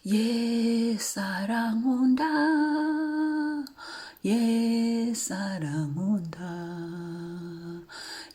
Yesu arankunda, Yesu arankunda,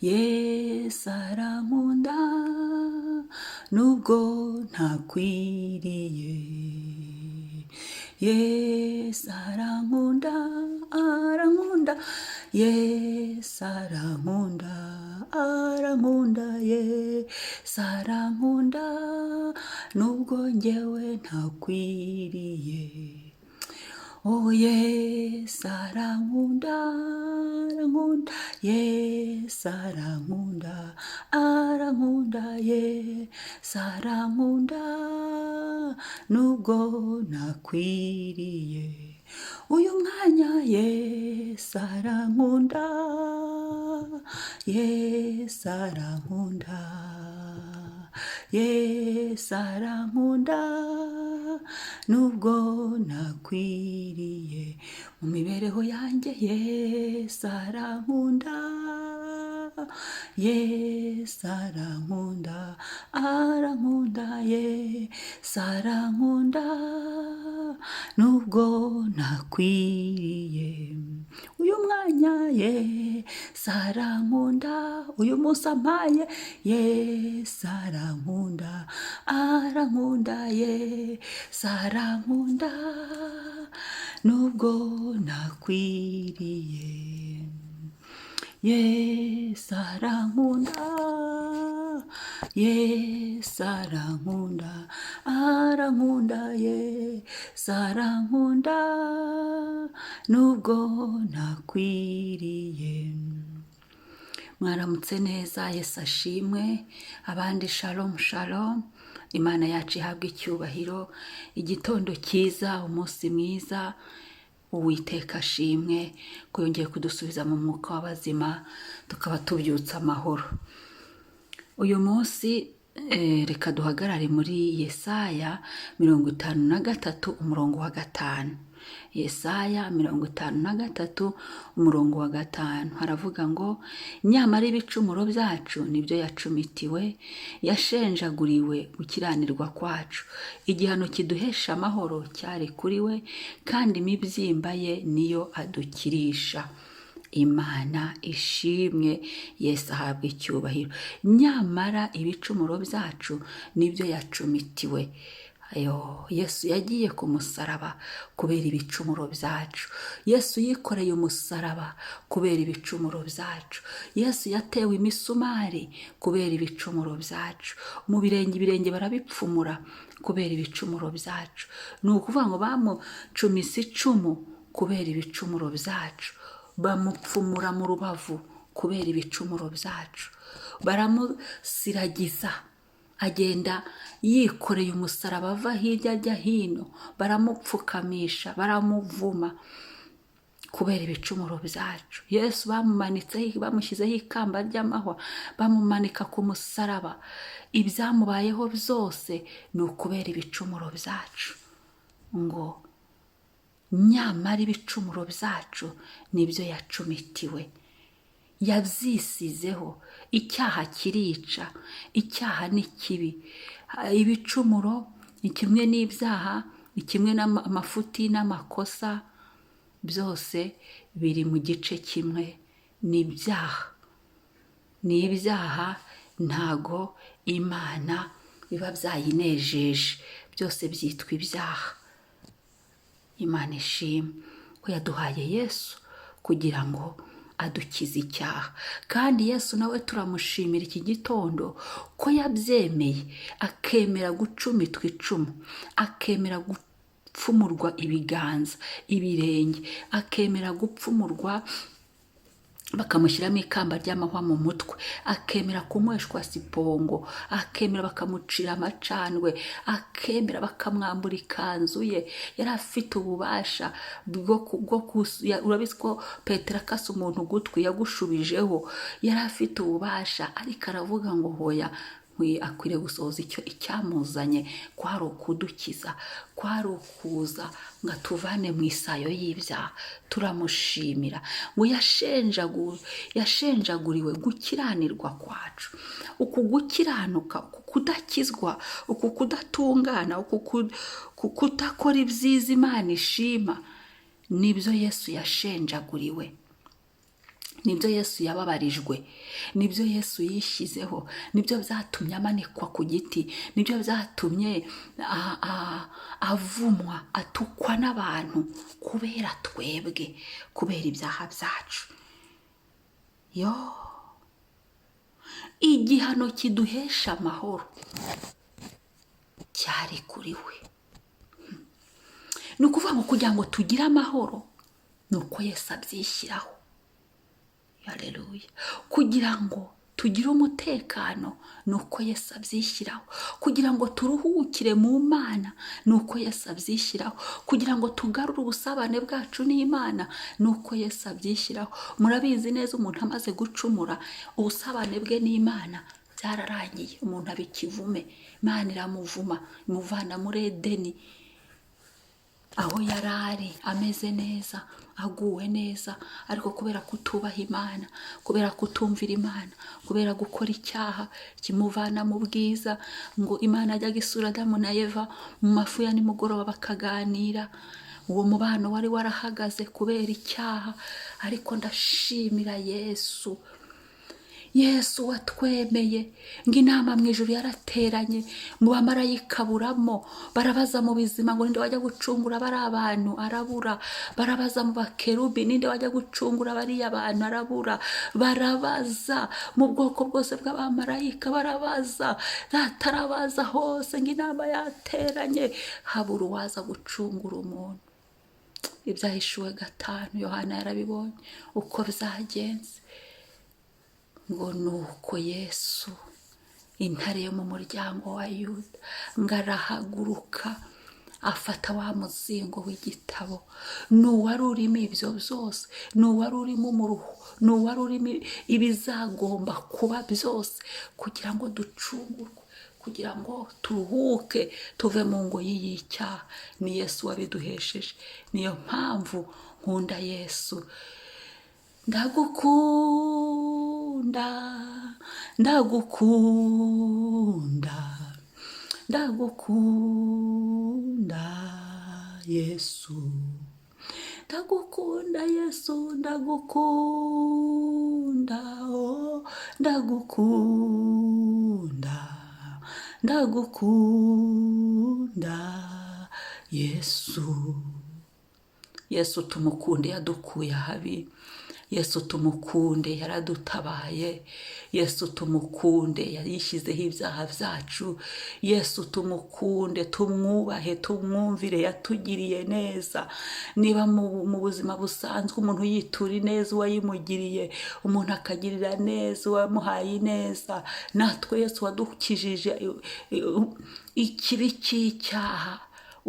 Yesu arankunda, nubwo ntakwiriye. Yesu arankunda, arankunda, Yesu arankunda, arankunda, Yesu arankunda, nubwo njyewe ntakwiriye. Oh Yesu arankunda, arankunda, Yesu arankunda, arankunda, Yesu arankunda, nubwo nakwiriye. Uyu mwanya Yesu arankunda, Yesu arankunda, Yesu arankunda, nubwo nakwiriye. Mu mibereho yanjye Yesu arankunda, Yesu arankunda, arankunda, Yesu arankunda, nubwo nakwiriye. Uyu mwanya Yesu arankunda, uyu munsi ampaye Yesu arankunda, arankunda, Yesu arankunda, nubwo nakwiriye. Yesu arankunda, Yesu arankunda, arankunda, Yesu arankunda, nubwo nakwiriye. Mwaramutse neza, Yesu ashimwe, abandi shalom shalom. Imana yacu ihabwa icyubahiro. Igitondo cyiza, umunsi mwiza, Uwiteka ashimwe ko yongeye kudusubiza mu mwuka w'abazima, tukaba tubyutse amahoro. Uyu munsi reka duhagarare muri Yesaya 53 umurongo wa 5. Yesaya 53 umurongo wa 5 haravuga ngo, nyamara ibicumuro byacu nibyo yacumitiwe, yashenjaguriwe gukiranirwa kwacu, igihano kiduhesha amahoro cyari kuri we, kandi imibyimba ye niyo adukirisha. Imana ishimwe, Yesu ahabwa icyubahiro. Nyamara ibicumuro byacu nibyo yacumitiwe. Yesu yagiye ku musaraba kubera ibicumuro byacu. Yesu yikoreye umusaraba kubera ibicumuro byacu. Yesu yatewe imisumari kubera ibicumuro byacu. Mu ibirenge barabipfumura kubera ibicumuro byacu. Ni ukuvuga ngo bamucumise icumu kubera ibicumuro byacu, bamupfumura mu rubavu kubera ibicumuro byacu, baramusiragiza agenda yikoreye umusaraba ava hirya ajya hino, baramupfukamisha, baramuvuma kubera ibicumuro byacu. Yesu bamumanitseho, bamushyizeho ikamba ry'amahwa, bamumanika ku musaraba. Ibyamubayeho byose ni ukubera ibicumuro byacu. Ngo nyamara ibicumuro byacu nibyo yacumitiwe, yabyisizeho. Icyaha kirica, icyaha ni kibi. Ibicumuro ni kimwe n'ibyaha, ni kimwe n'amafuti n'amakosa, byose biri mu gice kimwe. Ni ibyaha, ni ibyaha. Ntago Imana biba byayinejeje, byose byitwa ibyaha. Imana ishimwe ko yaduhaye Yesu kugira ngo adukize icyaha, kandi Yesu nawe turamushimira iki gitondo ko yabyemeye, akemera gucumitwa icumu, akemera gupfumurwa ibiganza, ibirenge, akemera gupfumurwa bakamushyiramo ikamba ry'amahwa mu mutwe, akemera kunyweshwa sipongo, akemera bakamucira amacandwe, akemera bakamwambura ikanzu ye. Yari afite ububasha urabizi ko Petero akase umuntu ugutwi yagushubijeho. Yari afite ububasha, ariko aravuga ngo hoya, akwiriye gusohoza icyamuzanye, kwari ukudukiza, kwari ukuza ngo atuvane mu isayo y'ibyaha. Turamushimira ngo yashenjaguriwe gukiranirwa kwacu. Uku gukiranuka, uku kudakizwa, uku kudatungana, uku kudakora ibyiza Imana ishima, nibyo Yesu yashenjaguriwe, nibyo Yesu yababarijwe, nibyo Yesu yishyizeho, nibyo byatumye amanikwa ku giti, nibyo byatumye avumwa, atukwa n'abantu kubera twebwe, kubera ibyaha byacu. Igihano kiduhesha amahoro cyari kuri we. Ni ukuvuga ngo kugira ngo tugire amahoro ni uko Yesu abyishyiraho. Haleluya. Kugira ngo tugire umutekano ni uko Yesu abyishyiraho. Kugira ngo turuhukire mu Mana ni uko Yesu abyishyiraho. Kugira ngo tugarure ubusabane bwacu n'Imana ni uko Yesu abyishyiraho. Murabizi neza umuntu amaze gucumura, ubusabane bwe n'Imana byararangiye. Umuntu aba ikivume, Imana iramuvuma, imuvana muri Edeni, aho yari ari ameze neza, aguwe neza, ariko kubera kutubaha Imana, kubera kutumvira Imana, kubera gukora icyaha kimuvana mu bwiza, ngo Imana ajya gisura Adamu na Eva mu mafu ya nimugoroba bakaganira. Uwo mubano wari warahagaze kubera icyaha, ariko ndashimira Yesu watwemeye ngo inama mu ijuru yarateranye, mu bamarayika buramo, barabaza mu bizima ngo ninde wajya gucungura bari abantu, arabura. Barabaza mu bakerubi, ninde wajya gucungura bariya abantu, arabura. Barabaza mu bwoko bwose bw'abamarayika, barabaza, ratarabaza hose ngo inama yateranye, habura uwaza gucungura umuntu. Ibyahishuwe 5 Yohana yarabibonye uko byagenze. Ngo nuko Yesu, intare yo mu muryango wa Yuda, ngo arahaguruka afata wa muzingo w'igitabo. N'uwari urimo ibyo byose, n'uwari urimo umuruho, n'uwari urimo ibizagomba kuba byose, kugira ngo ducungurwe, kugira ngo turuhuke, tuve mu ngoyi y'icyaha. Ni Yesu wabiduhesheje. Niyo mpamvu nkunda Yesu. Ndagukunda, ndagukunda, ndagukunda Yesu, ndagukunda Yesu, ndagukunda, oh, ndagukunda, ndagukunda Yesu. Yesu tumukunde, yadukuye ahabi. Yesu tumukunde, yaradutabaye. Yesu tumukunde, yishyizeho ibyaha byacu. Yesu tumukunde, tumwubahe, tumwumvire, yatugiriye neza. Niba mu buzima busanzwe umuntu yitura ineza uwayimugiriye, umuntu akagirira neza uwamuhaye neza, natwe Yesu wadukijije ikibi cy'icyaha,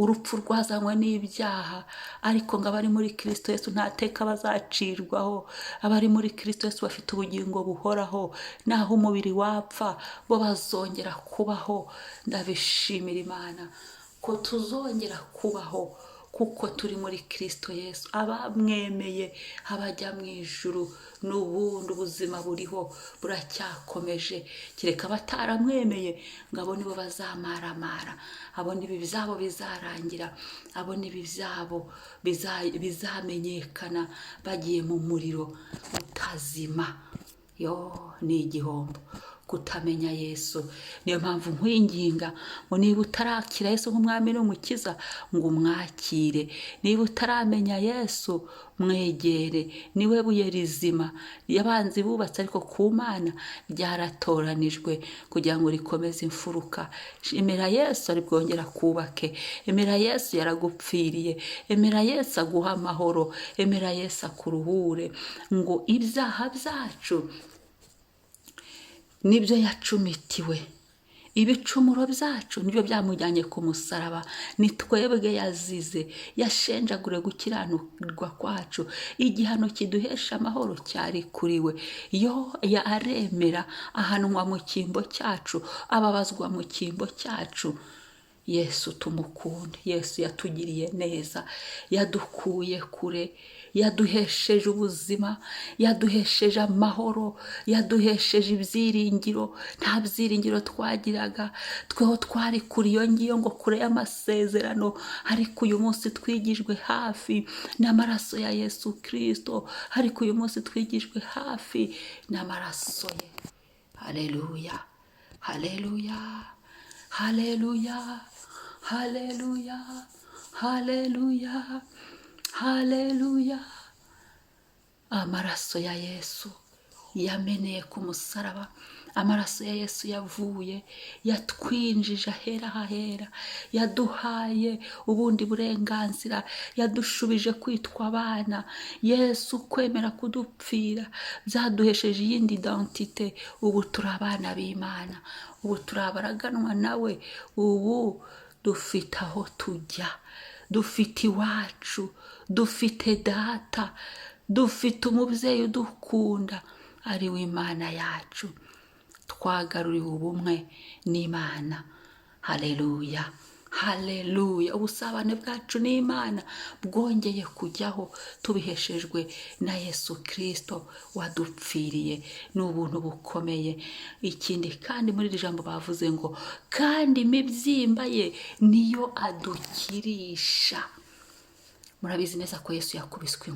urupfu rwazanywe n'ibyaha, ariko ngo abari muri Kristo Yesu nta teka bazacirwaho. Abari muri Kristo Yesu bafite ubugingo buhoraho, naho umubiri wapfa bo bazongera kubaho. Ndabishimira Imana ko tuzongera kubaho, kuko turi muri Kristo Yesu. Abamwemeye abajya mu ijuru, n'ubundi ubuzima buriho buracyakomeje. Kereka bataramwemeye ngo abo nibo bazamaramara, abo nibi byabo bizarangira, abo nibi byabo bizamenyekana bagiye mu muriro utazima. Ni igihombo kutamenya Yesu. Niyo mpamvu nkwinginga ngo niba utarakira Yesu nk'umwami n'umukiza, ngo umwakire. Niba utaramenya Yesu, mwegere. Niwe buye rizima yabanzi bubatse, ariko ku Mana ryaratoranijwe kugira ngo rikomeze imfuruka. Emera Yesu ari bwongera kubake. Emera Yesu yaragupfiriye. Emera Yesu aguha amahoro. Emera Yesu akuruhure. Ngo ibyaha byacu nibyo yacumitiwe, ibicumuro byacu nibyo byamujyanye ku musaraba, ni twebwe yazize, yashenjagure gukiranirwa kwacu, igihano kiduhesha amahoro cyari kuri we, yo aremera ahanwa mu cyimbo cyacu, ababazwa mu cyimbo cyacu. Yesu tumukunde. Yesu yatugiriye neza, yadukuye kure, yaduhesheje ubuzima, yaduhesheje amahoro, yaduhesheje ibyiringiro. Nta byiringiro twagiraga, tweho twari kuri iyo ngiyo ngo kure y'amasezerano, ariko uyu munsi twigijwe hafi n'amaraso ya Yesu Kristo, ariko uyu munsi twigijwe hafi n'amaraso ye. Haleluya, haleluya, haleluya, haleluya, haleluya, haleluya. Amaraso ya Yesu yameneye ku musaraba, amaraso ya Yesu yavuye, yatwinjije ahera hahera, yaduhaye ubundi burenganzira, yadushubije kwitwa abana. Yesu kwemera kudupfira byaduhesheje iyindi identite. Ubu turi abana b'Imana, ubu turi abaraganwa nawe, ubu dufite aho tujya, dufite iwacu, dufite data, dufite umubyeyi udukunda ari we Imana yacu. Twagaruriwe ubumwe n'Imana. Haleluya, haleluya. Ubusabane bwacu n'Imana bwongeye kujyaho, tubiheshejwe na Yesu Kristo wadupfiriye. Ni ubuntu bukomeye. Ikindi kandi muri iri jambo bavuze ngo kandi imibyimba ye niyo adukirisha. Murabizi neza ko Yesu yakubiswe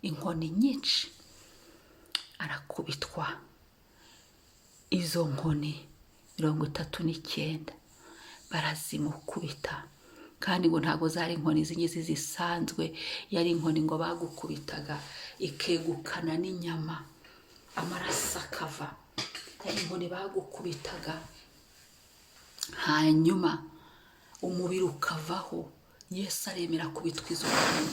inkoni nyinshi, arakubitwa izo nkoni 39 barazimukubita, kandi ngo ntabwo zari inkoni zingizi zisanzwe, yari inkoni ngo bagukubitaga ikegukana n'inyama, amaraso akava. Yari inkoni bagukubitaga hanyuma umubiri ukavaho. Yesu aremera kubitwa izo nkoni,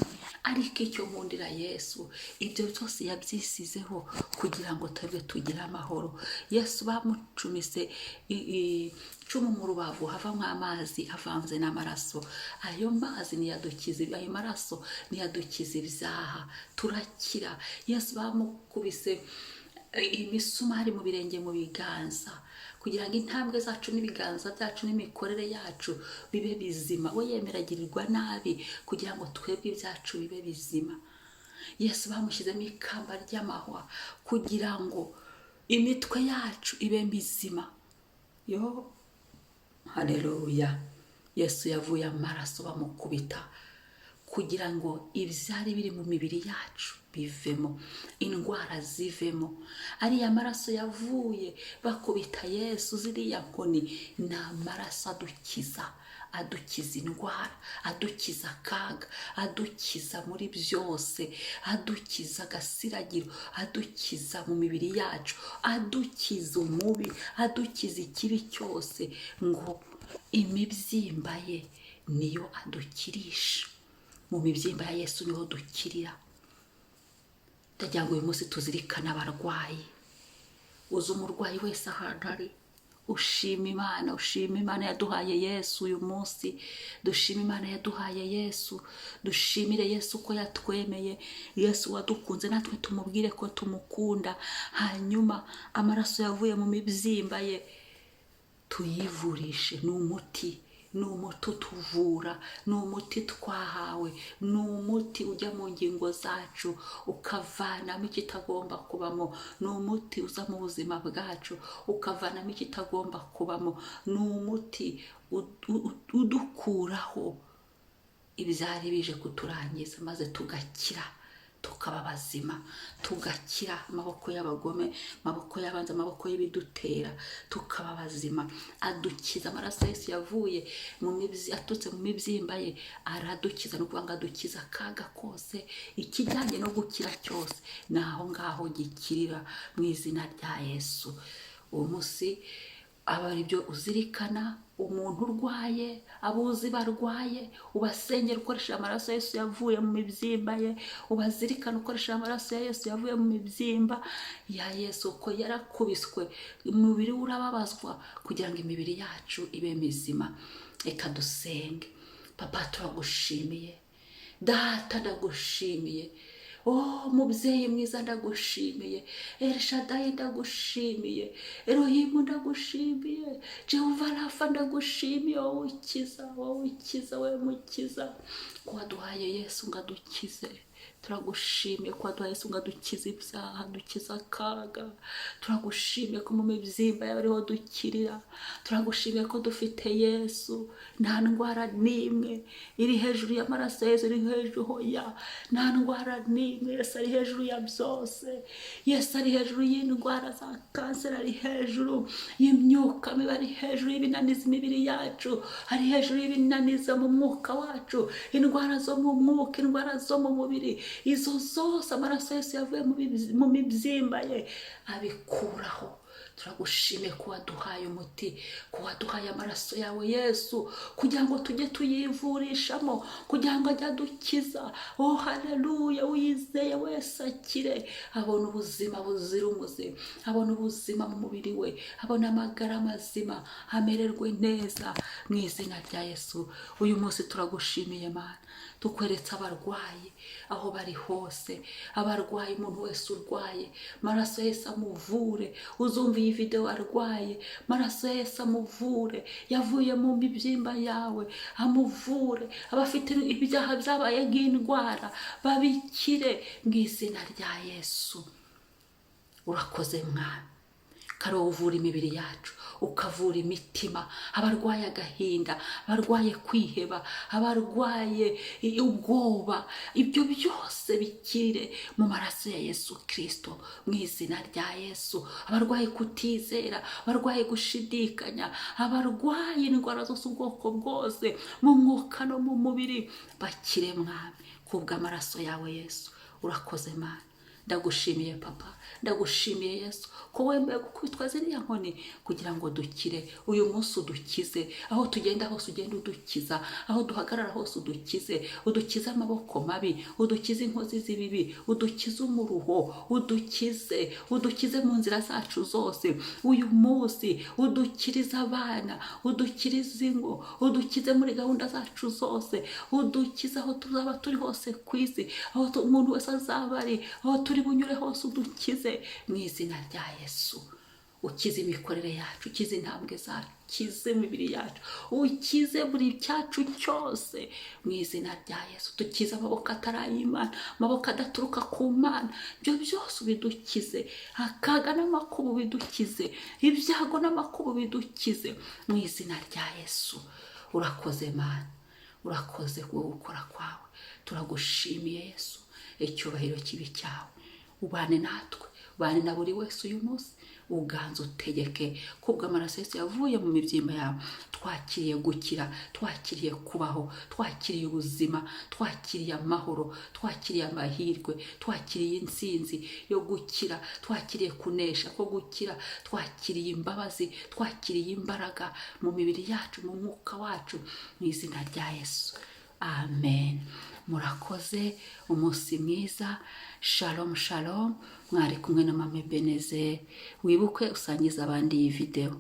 ariko icyo nkundira Yesu, ibyo byose yabyisizeho kugira ngo twebwe tugire amahoro. Yesu bamucumise icumu mu rubavu, havamo amazi avanze n'amaraso. Ayo mazi niyadukiza, ayo maraso niyadukiza ibyaha, turakira. Yesu bamukubise imisumari mu birenge, mu biganza, kugira ngo intambwe zacu n'ibiganza byacu n'imikorere yacu bibe bizima. We yemeragirirwa nabi kugira ngo twebwe ibyacu bibe bizima. Yesu bamushyizemo ikamba ry'amahwa kugira ngo imitwe yacu ibe mizima. Yo, haleluya. Yesu yavuye amaraso bamukubita kugira ngo ibyari biri mu mibiri yacu bivemo, indwara zivemo. Ariya maraso yavuye bakubita Yesu ziriya nkoni, ni amaraso adukiza indwara, adukiza akaga, adukiza muri byose, adukiza agasiragiro, adukiza mu mibiri yacu, adukiza umubi, adukiza ikibi cyose. Ngo imibyimba ye niyo adukirisha. Mu mibyimba ya Yesu niho dukirira. Ndagira ngo uyu munsi tuzirikane abarwayi. Uzi umurwayi wese ahantu ari, ushima Imana, ushima Imana yaduhaye Yesu uyu munsi. Dushima Imana yaduhaye Yesu, dushimire Yesu ko yatwemeye, Yesu wadukunze, natwe tumubwire ko tumukunda. Hanyuma amaraso yavuye mu mibyimba ye tuyivurishe. Ni umuti, ni umuti utuvura, ni umuti twahawe, ni umuti ujya mu ngingo zacu ukavanamo ikitagomba kubamo, ni umuti uza mu buzima bwacu ukavanamo ikitagomba kubamo, ni umuti udukuraho ibyari bije kuturangiza, maze tugakira, tukaba bazima, tugakira amaboko y'abagome, amaboko y'abanzi, amaboko y'ibidutera, tukaba bazima. Adukiza. Amaraso Yesu yavuye atutse mu mibyimba ye aradukiza. No kuvuga ngo adukiza akaga kose, ikijyanye no gukira cyose ni aho ngaho gikirira mu izina rya Yesu. Uwo munsi aba ari byo uzirikana, umuntu urwaye, abuzi barwaye, ubasengera ukoresheje amaraso ya Yesu yavuye mu mibyimba ye, ubazirikana ukoresheje amaraso ya Yesu yavuye mu mibyimba ya Yesu, ko yarakubiswe, umubiri we urababazwa kugira ngo imibiri yacu ibe mizima. Reka dusenge. Papa, turagushimiye, data ndagushimiye, mubyeyi mwiza ndagushimiye, Elshadai ndagushimiye, Elohimu ndagushimiye, Jehova Rafa ndagushimiye, wowe ukiza, wowe mukiza, ko waduhaye Yesu ngo adukize. Turagushimiye ko waduhaye Yesu ngo adukize ibyaha, dukiza akaga. Turagushimiye ko mu mibyimba yawe ariho dukirira. Turagushimiye ko dufite Yesu, nta ndwara n'imwe iri hejuru y'amaraso ya Yesu, iri hejuru hoya, nta ndwara n'imwe. Yesu ari hejuru ya byose. Yesu ari hejuru y'indwara za kanseri, ari hejuru y'imyuka mibi, ari hejuru y'ibinaniza imibiri yacu, ari hejuru y'ibinaniza mu mwuka wacu, indwara zo mu mwuka, indwara zo mu mubiri, izo zose amaraso Yesu yavuye mu mibyimba ye abikuraho. Turagushimiye ko waduhaye umuti, ko waduhaye amaraso yawe Yesu, kugira ngo tujye tuyivurishamo, kugira ngo ajye adukiza. Haleluya! Uyizeye wese akire, abona ubuzima buzira umuze, abona ubuzima mu mubiri we, abona amagara mazima, amererwe neza mu izina rya Yesu. Uyu munsi turagushimiye Mana, tukweretse abarwayi aho bari hose, abarwayi, umuntu wese urwaye, maraso Yesu amuvure. Uzumva iyi video arwaye, maraso Yesu amuvure, yavuye mu mibyimba yawe, amuvure. Abafite ibyaha byabaye nk'indwara babikire mu izina rya Yesu. Urakoze Mwami, kare uvura imibiri yacu, ukavura imitima, abarwaye agahinda, abarwaye kwiheba, abarwaye ubwoba, ibyo byose bikire mu maraso ya Yesu Kristo mu izina rya Yesu. Abarwaye kutizera, abarwaye gushidikanya, abarwaye indwara zose ubwoko bwose mu mwuka no mu mubiri, bakire Mwami kubw'amaraso yawe Yesu. Urakoze Mana, ndagushimiye Papa, ndagushimiye Yesu ko wemeye gukubitwa ziriya nkoni kugira ngo dukire. Uyu munsi udukize, aho tugenda hose ugenda udukiza, aho duhagarara hose udukize, udukize amaboko mabi, udukize inkozi z'ibibi, udukize umuruho, udukize mu nzira zacu zose. Uyu munsi udukirize abana, udukirize ingo, udukize muri gahunda zacu zose, udukize aho tuzaba turi hose ku isi, aho umuntu wese azaba ari, aho turi bunyure hose udukize mu izina rya Yesu. Ukize imikorere yacu, ukize intambwe zacu, ukize imibiri yacu, ukize buri cyacu cyose mu izina rya Yesu. Dukize amaboko atari ay'Imana, amaboko adaturuka ku Mana, ibyo byose ubidukize. Akaga n'amakuba bidukize, ibyago n'amakuba bidukize mu izina rya Yesu. Urakoze Mana, urakoze gukora kwawe. Turagushimiye Yesu, icyubahiro kibi cyawe. Ubane natwe, ubane na buri wese uyu munsi, uganze utegeke kubw'amaraso Yesu yavuye mu mibyimba yawe. Twakiriye gukira, twakiriye kubaho, twakiriye ubuzima, twakiriye amahoro, twakiriye amahirwe, twakiriye intsinzi yo gukira, twakiriye kunesha ko gukira, twakiriye imbabazi, twakiriye imbaraga mu mibiri yacu, mu mwuka wacu mu izina rya Yesu. Amen. Murakoze, umunsi mwiza. Shalom shalom. Mwari kumwe na Mama Ebenezer. Wibuke usangiza abandi iyi video.